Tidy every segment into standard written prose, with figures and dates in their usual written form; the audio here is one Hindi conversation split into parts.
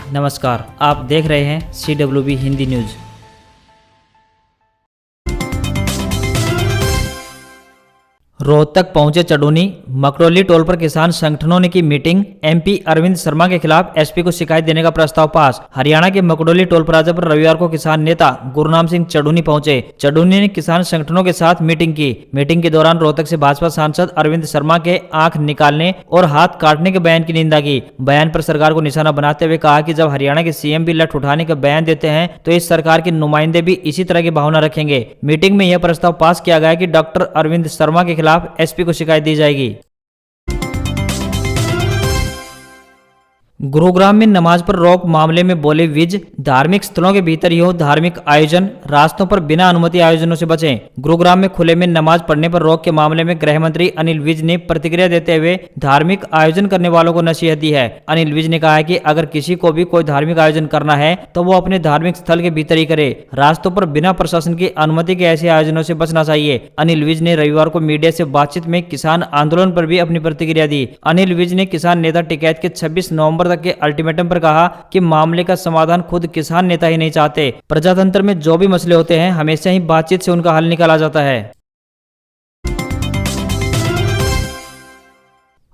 नमस्कार, आप देख रहे हैं CWB हिंदी न्यूज। रोहतक पहुंचे चडूनी, मकड़ोली टोल पर किसान संगठनों ने की मीटिंग। MP अरविंद शर्मा के खिलाफ SP को शिकायत देने का प्रस्ताव पास। हरियाणा के मकड़ोली टोल प्लाजा पर रविवार को किसान नेता गुरनाम सिंह चडूनी पहुंचे। चडूनी ने किसान संगठनों के साथ मीटिंग की। मीटिंग के दौरान रोहतक से भाजपा सांसद अरविंद शर्मा के आंख निकालने और हाथ काटने के बयान की निंदा की। बयान पर सरकार को निशाना बनाते हुए कहा कि जब हरियाणा के CM भी लठ उठाने का बयान देते हैं तो इस सरकार के नुमाइंदे भी इसी तरह की भावना रखेंगे। मीटिंग में यह प्रस्ताव पास किया गया कि डॉक्टर अरविंद शर्मा के खिलाफ SP को शिकायत दी जाएगी। गुरुग्राम में नमाज पर रोक मामले में बोले विज, धार्मिक स्थलों के भीतर ही हो धार्मिक आयोजन, रास्तों पर बिना अनुमति आयोजनों से बचें। गुरुग्राम में खुले में नमाज पढ़ने पर रोक के मामले में गृह मंत्री अनिल विज ने प्रतिक्रिया देते हुए धार्मिक आयोजन करने वालों को नसीहत दी है। अनिल विज ने कहा है कि अगर किसी को भी कोई धार्मिक आयोजन करना है तो वो अपने धार्मिक स्थल के भीतर ही करे। रास्तों पर बिना प्रशासन की अनुमति के ऐसे आयोजनों से बचना चाहिए। अनिल विज ने रविवार को मीडिया से बातचीत में किसान आंदोलन पर भी अपनी प्रतिक्रिया दी। अनिल विज ने किसान नेता टिकैत के 26 नवंबर तक के अल्टीमेटम पर कहा कि मामले का समाधान खुद किसान नेता ही नहीं चाहते। प्रजातंत्र में जो भी मसले होते हैं हमेशा ही बातचीत से उनका हल निकाला जाता है।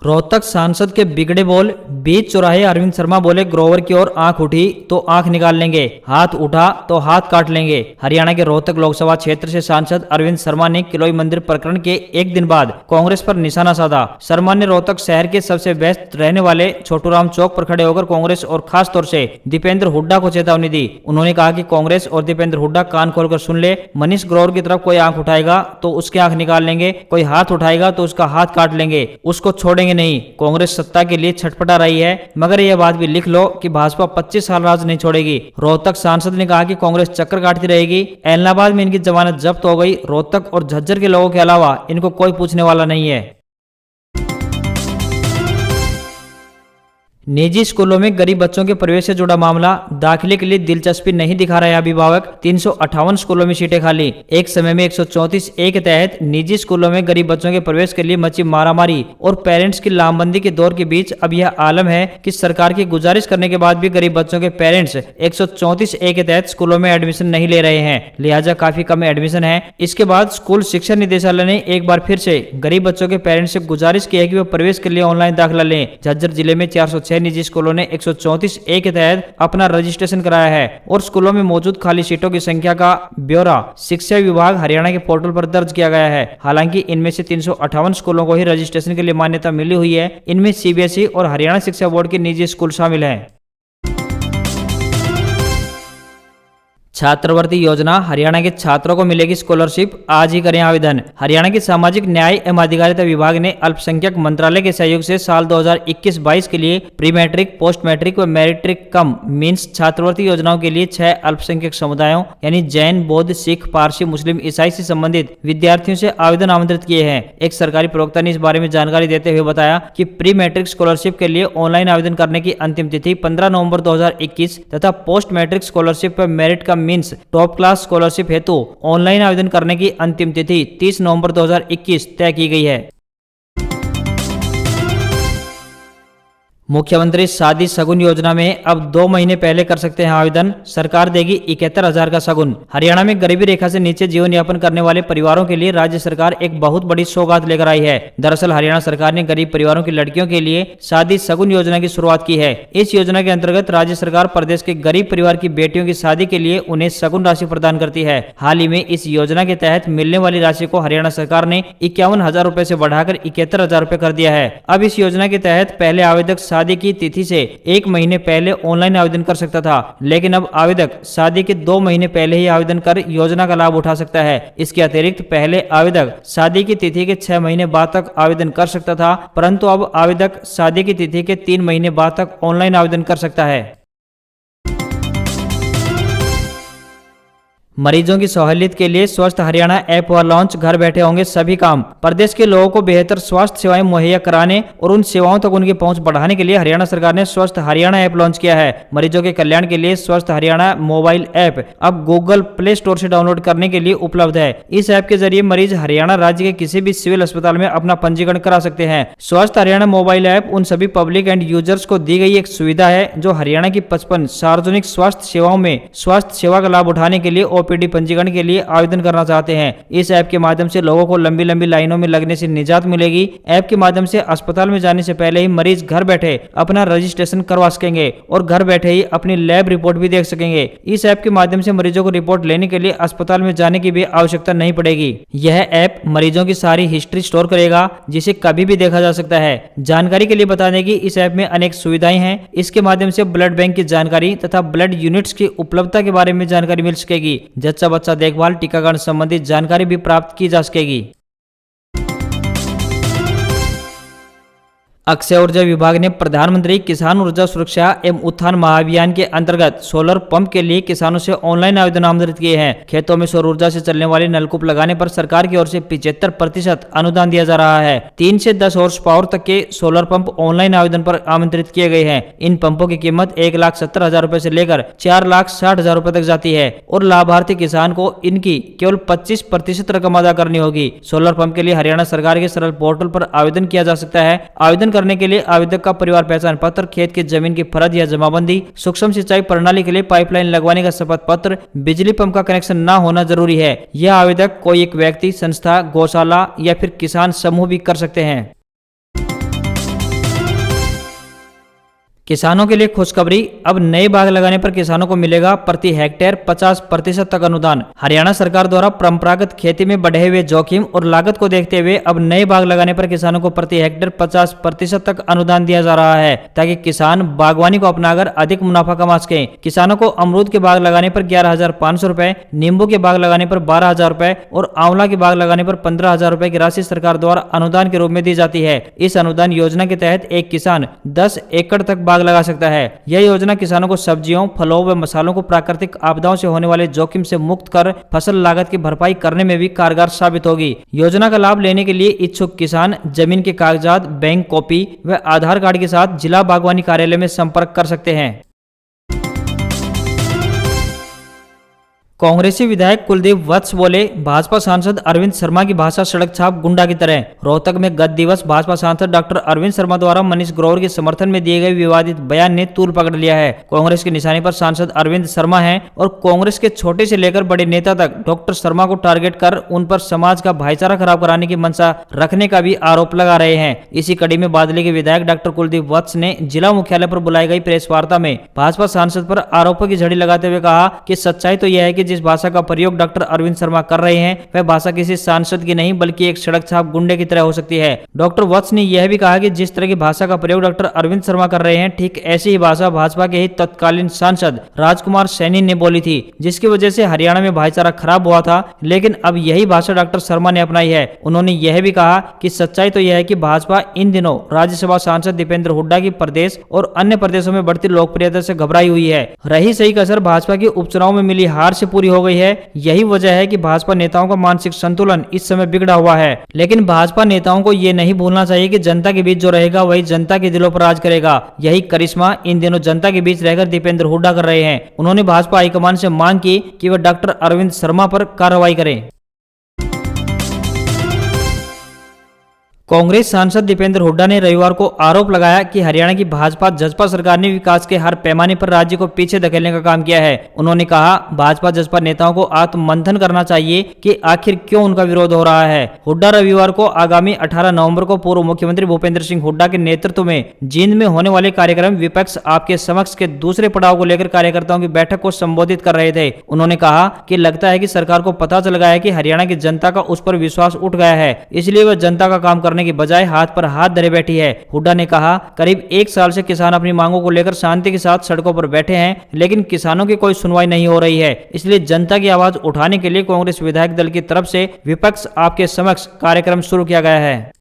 रोहतक सांसद के बिगड़े बोल, बीच चौराहे अरविंद शर्मा बोले ग्रोवर की ओर आंख उठी तो आंख निकाल लेंगे, हाथ उठा तो हाथ काट लेंगे। हरियाणा के रोहतक लोकसभा क्षेत्र से सांसद अरविंद शर्मा ने किलोई मंदिर प्रकरण के एक दिन बाद कांग्रेस पर निशाना साधा। शर्मा ने रोहतक शहर के सबसे व्यस्त रहने वाले छोटूराम चौक पर खड़े होकर कांग्रेस और खास तौर से दीपेंद्र हुड्डा को चेतावनी दी। उन्होंने कहा कि कांग्रेस और दीपेंद्र हुड्डा कान खोलकर सुन ले, मनीष ग्रोवर की तरफ कोई आंख उठाएगा तो उसकी आंख निकाल लेंगे, कोई हाथ उठाएगा तो उसका हाथ काट लेंगे, उसको छोड़ेंगे नहीं। कांग्रेस सत्ता के लिए छटपटा रही है, मगर यह बात भी लिख लो कि भाजपा 25 साल राज नहीं छोड़ेगी। रोहतक सांसद ने कहा कि कांग्रेस चक्कर काटती रहेगी। ऐलनाबाद में इनकी जमानत जब्त हो गई। रोहतक और झज्जर के लोगों के अलावा इनको कोई पूछने वाला नहीं है। निजी स्कूलों में गरीब बच्चों के प्रवेश से जुड़ा मामला, दाखिले के लिए दिलचस्पी नहीं दिखा रहे अभिभावक। 358 स्कूलों में सीटें खाली। एक समय में 134A के तहत निजी स्कूलों में गरीब बच्चों के प्रवेश के लिए मची मारामारी और पेरेंट्स की लामबंदी के दौर के बीच अब यह आलम है कि सरकार की गुजारिश करने के बाद भी गरीब बच्चों के पेरेंट्स 134A के तहत स्कूलों में एडमिशन नहीं ले रहे हैं, लिहाजा काफी कम एडमिशन है। इसके बाद स्कूल शिक्षा निदेशालय ने एक बार फिर से गरीब बच्चों के पेरेंट्स से गुजारिश की है कि वे प्रवेश के लिए ऑनलाइन दाखिला लें। झज्जर जिले में 406 निजी स्कूलों ने 134A के तहत अपना रजिस्ट्रेशन कराया है और स्कूलों में मौजूद खाली सीटों की संख्या का ब्यौरा शिक्षा विभाग हरियाणा के पोर्टल पर दर्ज किया गया है। हालांकि इनमें से 358 स्कूलों को ही रजिस्ट्रेशन के लिए मान्यता मिली हुई है। इनमें CBSE और हरियाणा शिक्षा बोर्ड के निजी स्कूल शामिल हैं। छात्रवृत्ति योजना, हरियाणा के छात्रों को मिलेगी स्कॉलरशिप, आज ही करें आवेदन। हरियाणा के सामाजिक न्याय एवं अधिकारिता विभाग ने अल्पसंख्यक मंत्रालय के सहयोग से साल 2021-22 के लिए प्री मैट्रिक, पोस्ट मैट्रिक व मैट्रिक कम मीन्स छात्रवृत्ति योजनाओं के लिए 6 अल्पसंख्यक समुदायों यानी जैन, बौद्ध, सिख, पारसी, मुस्लिम, ईसाई से संबंधित विद्यार्थियों से आवेदन आमंत्रित किए हैं। एक सरकारी प्रवक्ता ने इस बारे में जानकारी देते हुए बताया कि प्री मैट्रिक स्कॉलरशिप के लिए ऑनलाइन आवेदन करने की अंतिम तिथि 15 नवंबर 2021 तथा पोस्ट मैट्रिक स्कॉलरशिप पर मेरिट का मीन्स टॉप क्लास स्कॉलरशिप हेतु ऑनलाइन आवेदन करने की अंतिम तिथि 30 नवंबर 2021 तय की गई है। मुख्यमंत्री शादी सगुन योजना में अब 2 महीने पहले कर सकते हैं आवेदन। सरकार देगी 71,000 का सगुन। हरियाणा में गरीबी रेखा से नीचे जीवन यापन करने वाले परिवारों के लिए राज्य सरकार एक बहुत बड़ी सौगात लेकर आई है। दरअसल हरियाणा सरकार ने गरीब परिवारों की लड़कियों के लिए शादी सगुन योजना की शुरुआत की है। इस योजना के अंतर्गत राज्य सरकार प्रदेश के गरीब परिवार की बेटियों की शादी के लिए उन्हें सगुन राशि प्रदान करती है। हाल ही में इस योजना के तहत मिलने वाली राशि को हरियाणा सरकार ने 51,000 रुपए से बढ़ाकर 71,000 रुपए कर दिया है। अब इस योजना के तहत पहले आवेदक शादी की तिथि से 1 महीने पहले ऑनलाइन आवेदन कर सकता था, लेकिन अब आवेदक शादी के 2 महीने पहले ही आवेदन कर योजना का लाभ उठा सकता है। इसके अतिरिक्त पहले आवेदक शादी की तिथि के 6 महीने बाद तक आवेदन कर सकता था, परंतु अब आवेदक शादी की तिथि के 3 महीने बाद तक ऑनलाइन आवेदन कर सकता है। मरीजों की सहूलियत के लिए स्वस्थ हरियाणा ऐप हुआ लॉन्च। घर बैठे होंगे सभी काम। प्रदेश के लोगों को बेहतर स्वास्थ्य सेवाएं मुहैया कराने और उन सेवाओं तक उनकी पहुंच बढ़ाने के लिए हरियाणा सरकार ने स्वस्थ हरियाणा ऐप लॉन्च किया है। मरीजों के कल्याण के लिए स्वस्थ हरियाणा मोबाइल ऐप अब गूगल प्ले स्टोर से डाउनलोड करने के लिए उपलब्ध है। इस ऐप के जरिए मरीज हरियाणा राज्य के किसी भी सिविल अस्पताल में अपना पंजीकरण करा सकते हैं। स्वस्थ हरियाणा मोबाइल ऐप उन सभी पब्लिक एंड यूजर्स को दी गई एक सुविधा है जो हरियाणा की 55 सार्वजनिक स्वास्थ्य सेवाओं में स्वास्थ्य सेवा का लाभ उठाने के लिए ओपीडी पंजीकरण के लिए आवेदन करना चाहते हैं। इस ऐप के माध्यम से लोगों को लंबी लंबी लाइनों में लगने से निजात मिलेगी। ऐप के माध्यम से अस्पताल में जाने से पहले ही मरीज घर बैठे अपना रजिस्ट्रेशन करवा सकेंगे और घर बैठे ही अपनी लैब रिपोर्ट भी देख सकेंगे। इस ऐप के माध्यम से मरीजों को रिपोर्ट लेने के लिए अस्पताल में जाने की भी आवश्यकता नहीं पड़ेगी। यह ऐप मरीजों की सारी हिस्ट्री स्टोर करेगा जिसे कभी भी देखा जा सकता है। जानकारी के लिए बता दें कि इस ऐप में अनेक सुविधाएं हैं। इसके माध्यम से ब्लड बैंक की जानकारी तथा ब्लड यूनिट्स की उपलब्धता के बारे में जानकारी मिल सकेगी। जच्चा बच्चा देखभाल टीकाकरण संबंधित जानकारी भी प्राप्त की जा सकेगी। अक्षय ऊर्जा विभाग ने प्रधानमंत्री किसान ऊर्जा सुरक्षा एवं उत्थान महाअभियान के अंतर्गत सोलर पंप के लिए किसानों से ऑनलाइन आवेदन आमंत्रित किए हैं। खेतों में सौर ऊर्जा से चलने वाले नलकूप लगाने पर सरकार की ओर से 75% अनुदान दिया जा रहा है। 3 से 10 हॉर्स पावर तक के सोलर पंप ऑनलाइन आवेदन पर आमंत्रित किए गए हैं। इन पंपों की कीमत 1,70,000 रुपए से लेकर 4,60,000 रुपए तक जाती है और लाभार्थी किसान को इनकी केवल 25% रकम अदा करनी होगी। सोलर पंप के लिए हरियाणा सरकार के सरल पोर्टल पर आवेदन किया जा सकता है। आवेदन करने के लिए आवेदक का परिवार पहचान पत्र, खेत की जमीन की फर्द या जमाबंदी, सूक्ष्म सिंचाई प्रणाली के लिए पाइपलाइन लगवाने का शपथ पत्र, बिजली पंप का कनेक्शन न होना जरूरी है। यह आवेदक कोई एक व्यक्ति, संस्था, गौशाला या फिर किसान समूह भी कर सकते हैं। किसानों के लिए खुशखबरी, अब नए बाग लगाने पर किसानों को मिलेगा प्रति हेक्टेयर 50% तक अनुदान। हरियाणा सरकार द्वारा परंपरागत खेती में बढ़े हुए जोखिम और लागत को देखते हुए अब नए बाग लगाने पर किसानों को प्रति हेक्टेयर 50% तक अनुदान दिया जा रहा है ताकि किसान बागवानी को अपनाकर अधिक मुनाफा कमा सके। किसानों को अमरूद के बाग लगाने पर 11,500 रुपए, नींबू के बाग लगाने पर 12,000 रुपए और आंवला के बाग लगाने पर 15,000 रुपए की राशि सरकार द्वारा अनुदान के रूप में दी जाती है। इस अनुदान योजना के तहत एक किसान 10 एकड़ तक बाग लगा सकता है। यह योजना किसानों को सब्जियों, फलों व मसालों को प्राकृतिक आपदाओं से होने वाले जोखिम से मुक्त कर फसल लागत की भरपाई करने में भी कारगर साबित होगी। योजना का लाभ लेने के लिए इच्छुक किसान जमीन के कागजात, बैंक कॉपी व आधार कार्ड के साथ जिला बागवानी कार्यालय में संपर्क कर सकते हैं। कांग्रेसी विधायक कुलदीप वत्स बोले, भाजपा सांसद अरविंद शर्मा की भाषा सड़क छाप गुंडा की तरह। रोहतक में गत दिवस भाजपा सांसद डॉक्टर अरविंद शर्मा द्वारा मनीष ग्रोवर के समर्थन में दिए गए विवादित बयान ने तूल पकड़ लिया है। कांग्रेस के निशाने पर सांसद अरविंद शर्मा हैं और कांग्रेस के छोटे से लेकर बड़े नेता तक डॉक्टर शर्मा को टारगेट कर उन पर समाज का भाईचारा खराब कराने की मंशा रखने का भी आरोप लगा रहे हैं। इसी कड़ी में बादली के विधायक डॉक्टर कुलदीप वत्स ने जिला मुख्यालय पर बुलाई गई प्रेस वार्ता में भाजपा सांसद पर आरोपों की झड़ी लगाते हुए कहा कि सच्चाई तो यह है कि जिस भाषा का प्रयोग डॉक्टर अरविंद शर्मा कर रहे हैं वह भाषा किसी सांसद की नहीं बल्कि एक सड़क छाप गुंडे की तरह हो सकती है। डॉक्टर वत्स ने यह भी कहा कि जिस तरह की भाषा का प्रयोग डॉक्टर अरविंद शर्मा कर रहे हैं ठीक ऐसी ही भाषा भाजपा के ही तत्कालीन सांसद राजकुमार सैनी ने बोली थी, जिसकी वजह से हरियाणा में भाईचारा खराब हुआ था, लेकिन अब यही भाषा डॉक्टर शर्मा ने अपनाई है। उन्होंने यह भी कहा कि सच्चाई तो यह है कि भाजपा इन दिनों राज्यसभा सांसद दीपेंद्र हुड्डा की प्रदेश और अन्य प्रदेशों में बढ़ती लोकप्रियता से घबराई हुई है। रही सही कसर भाजपा की उपचुनाव में मिली हार से पूरी हो गई है। यही वजह है कि भाजपा नेताओं का मानसिक संतुलन इस समय बिगड़ा हुआ है। लेकिन भाजपा नेताओं को ये नहीं भूलना चाहिए कि जनता के बीच जो रहेगा वही जनता के दिलों पर राज करेगा। यही करिश्मा इन दिनों जनता के बीच रहकर दीपेंद्र हुड्डा कर रहे हैं। उन्होंने भाजपा हाईकमान से मांग की कि वह डॉक्टर अरविंद शर्मा पर कार्रवाई करें। कांग्रेस सांसद दीपेंद्र हुड्डा ने रविवार को आरोप लगाया कि हरियाणा की भाजपा जसपा सरकार ने विकास के हर पैमाने पर राज्य को पीछे धकेलने का काम किया है। उन्होंने कहा, भाजपा जसपा नेताओं को आत्ममंथन करना चाहिए कि आखिर क्यों उनका विरोध हो रहा है। हुड्डा रविवार को आगामी 18 नवंबर को पूर्व मुख्यमंत्री भूपेंद्र सिंह हुड्डा के नेतृत्व में जींद में होने वाले कार्यक्रम विपक्ष आपके समक्ष के दूसरे पड़ाव को लेकर कार्यकर्ताओं की बैठक को संबोधित कर रहे थे। उन्होंने कहा कि लगता है कि सरकार को पता चल गया है कि हरियाणा की जनता का उस पर विश्वास उठ गया है, इसलिए वह जनता का काम करने की बजाय हाथ पर हाथ धरे बैठी है। हुड्डा ने कहा, करीब 1 साल से किसान अपनी मांगों को लेकर शांति के साथ सड़कों पर बैठे हैं, लेकिन किसानों की कोई सुनवाई नहीं हो रही है। इसलिए जनता की आवाज उठाने के लिए कांग्रेस विधायक दल की तरफ से विपक्ष आपके समक्ष कार्यक्रम शुरू किया गया है।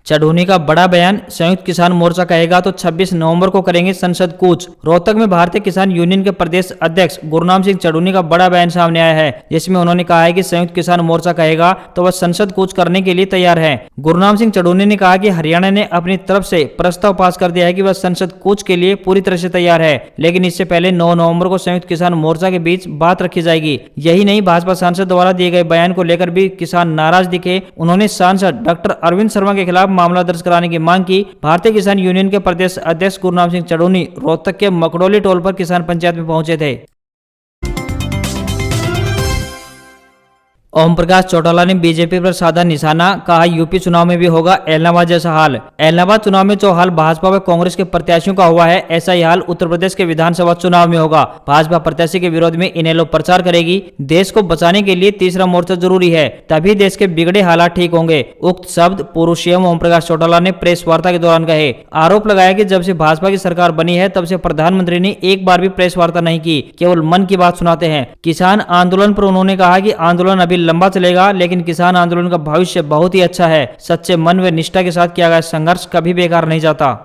चढ़ूनी का बड़ा बयान, संयुक्त किसान मोर्चा कहेगा तो 26 नवंबर को करेंगे संसद कूच। रोहतक में भारतीय किसान यूनियन के प्रदेश अध्यक्ष गुरनाम सिंह चढ़ूनी का बड़ा बयान सामने आया है, जिसमें उन्होंने कहा है कि संयुक्त किसान मोर्चा कहेगा तो वह संसद कूच करने के लिए तैयार है। गुरनाम सिंह चढ़ूनी ने कहा कि हरियाणा ने अपनी तरफ से प्रस्ताव पास कर दिया है कि वह संसद कूच के लिए पूरी तरह से तैयार है, लेकिन इससे पहले 9 नवंबर को संयुक्त किसान मोर्चा के बीच बात रखी जाएगी। यही नहीं, भाजपा सांसद द्वारा दिए गए बयान को लेकर भी किसान नाराज दिखे। उन्होंने सांसद डॉक्टर अरविंद शर्मा के खिलाफ मामला दर्ज कराने की मांग की। भारतीय किसान यूनियन के प्रदेश अध्यक्ष गुरनाम सिंह चढ़ूनी रोहतक के मकड़ोली टोल पर किसान पंचायत में पहुंचे थे। ओम प्रकाश चौटाला ने बीजेपी पर साधा निशाना, कहा यूपी चुनाव में भी होगा एलनाबाद जैसा हाल। एलनाबाद चुनाव में जो हाल भाजपा व कांग्रेस के प्रत्याशियों का हुआ है, ऐसा ही हाल उत्तर प्रदेश के विधानसभा चुनाव में होगा। भाजपा प्रत्याशी के विरोध में इनेलो प्रचार करेगी। देश को बचाने के लिए तीसरा मोर्चा जरूरी है, तभी देश के बिगड़े हालात ठीक होंगे। उक्त शब्द पूर्व सीएम ओम प्रकाश चौटाला ने प्रेस वार्ता के दौरान कहे। आरोप लगाया कि जब से भाजपा की सरकार बनी है तब से प्रधानमंत्री ने एक बार भी प्रेस वार्ता नहीं की, केवल मन की बात सुनाते हैं। किसान आंदोलन पर उन्होंने कहा कि आंदोलन अभी लंबा चलेगा, लेकिन किसान आंदोलन का भविष्य बहुत ही अच्छा है। सच्चे मन व निष्ठा के साथ किया गया संघर्ष कभी बेकार नहीं जाता।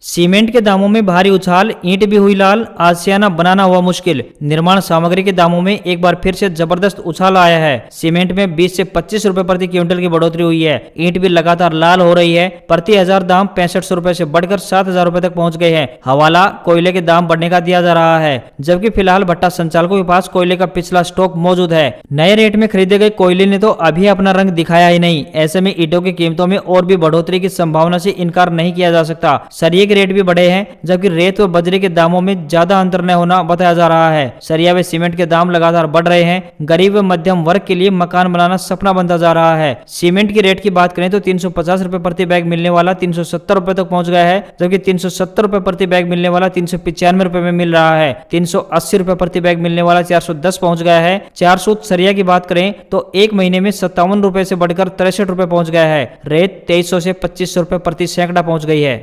सीमेंट के दामों में भारी उछाल, ईंट भी हुई लाल, आशियाना बनाना हुआ मुश्किल। निर्माण सामग्री के दामों में एक बार फिर से जबरदस्त उछाल आया है। सीमेंट में 20 से 25 रुपए प्रति क्विंटल की बढ़ोतरी हुई है। ईंट भी लगातार लाल हो रही है। प्रति हजार दाम 6500 रुपए से बढ़कर 7000 रुपए तक पहुंच गए हैं। हवाला कोयले के दाम बढ़ने का दिया जा रहा है, जबकि फिलहाल भट्टा संचालकों के पास कोयले का पिछला स्टॉक मौजूद है। नए रेट में खरीदे गए कोयले ने तो अभी अपना रंग दिखाया ही नहीं। ऐसे में ईंटों की कीमतों में और भी बढ़ोतरी की संभावना से इनकार नहीं किया जा सकता। सरिये रेट भी बढ़े हैं, जबकि रेत व बजरी के दामों में ज्यादा अंतर न होना बताया जा रहा है। सरिया व सीमेंट के दाम लगातार बढ़ रहे हैं। गरीब व मध्यम वर्ग के लिए मकान बनाना सपना बनता जा रहा है। सीमेंट की रेट की बात करें तो 350 रुपए प्रति बैग मिलने वाला 370 रुपए तक पहुंच गया है, जबकि 370 रुपए प्रति बैग मिलने वाला 395 रुपए में मिल रहा है। 380 रुपए प्रति बैग मिलने वाला 410 पहुंच गया है। 400 सरिया की बात करें तो एक महीने में 57 रुपए से बढ़कर 63 रुपए पहुंच गया है। रेत 2300 से 2500 रुपए प्रति सैकड़ा पहुंच गई है।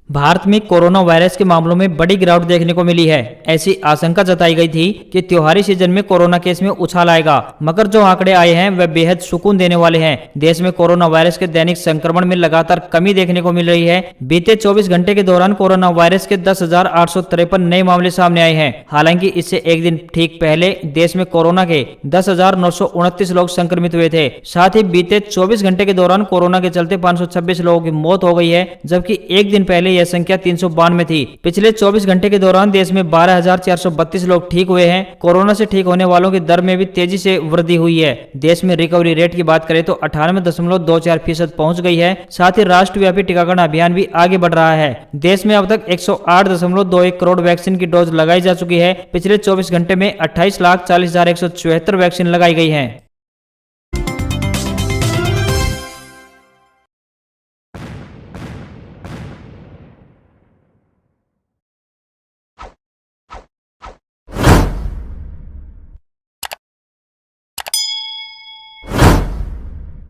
भारत में कोरोना वायरस के मामलों में बड़ी गिरावट देखने को मिली है। ऐसी आशंका जताई गई थी कि त्योहारी सीजन में कोरोना केस में उछाल आएगा, मगर जो आंकड़े आए हैं वह बेहद सुकून देने वाले हैं। देश में कोरोना वायरस के दैनिक संक्रमण में लगातार कमी देखने को मिल रही है। बीते 24 घंटे के दौरान कोरोना वायरस के 10,853 नए मामले सामने आए हैं। हालांकि इससे एक दिन ठीक पहले देश में कोरोना के 10,929 लोग संक्रमित हुए थे। साथ ही बीते 24 घंटे के दौरान कोरोना के चलते 526 लोगों की मौत हो गई है, जबकि एक दिन पहले यह संख्या 392 थी। पिछले 24 घंटे के दौरान देश में 12,432 लोग ठीक हुए हैं। कोरोना से ठीक होने वालों की दर में भी तेजी से वृद्धि हुई है। देश में रिकवरी रेट की बात करें तो 98.24% पहुंच गई है। साथ ही राष्ट्रव्यापी टीकाकरण अभियान भी आगे बढ़ रहा है। देश में अब तक 108.21 करोड़ वैक्सीन की डोज लगाई जा चुकी है। पिछले 24 घंटे में 28,40,174 वैक्सीन लगाई गई है।